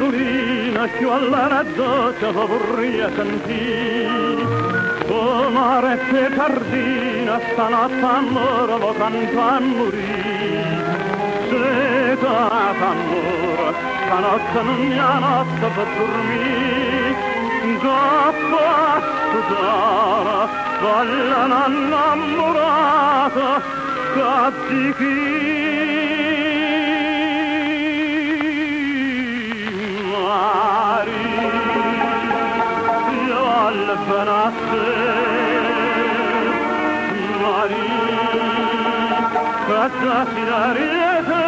mandolina più alla dolce vorrei sentire. Oh, marette tardina, stanotte amore lo canto a morire. Se t'amore, stanotte non mi ha notte per dormire. Dopo a studiare, voglio innamorata, che di chi Questa finariete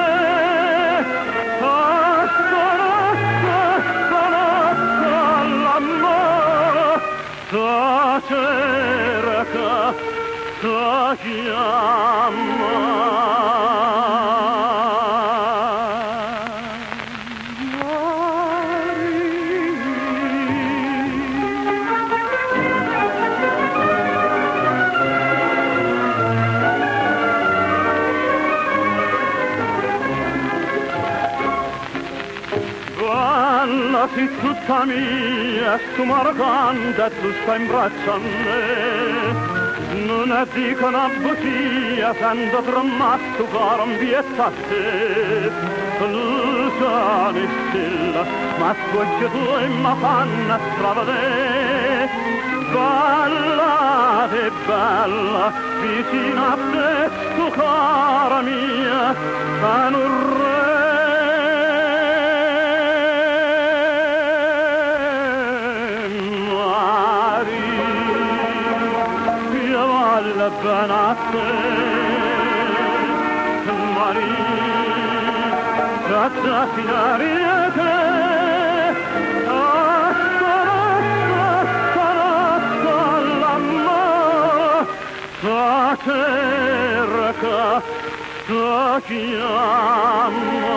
stanotte all'amore sta cerca, sta chiama. Guarda, sei tutta mia, sto marcando e tu stai in braccio a me. Non è dico una bugia, sento tremare cuore un bietto a te. Tu sono stilla, ma scuoci tu e mi fanno stravedere. Bella e bella, vicino a te, tu cara mia, a un re. La banate Maria Tata finariete Stanotte l'amore Sa cerca, sa chiama.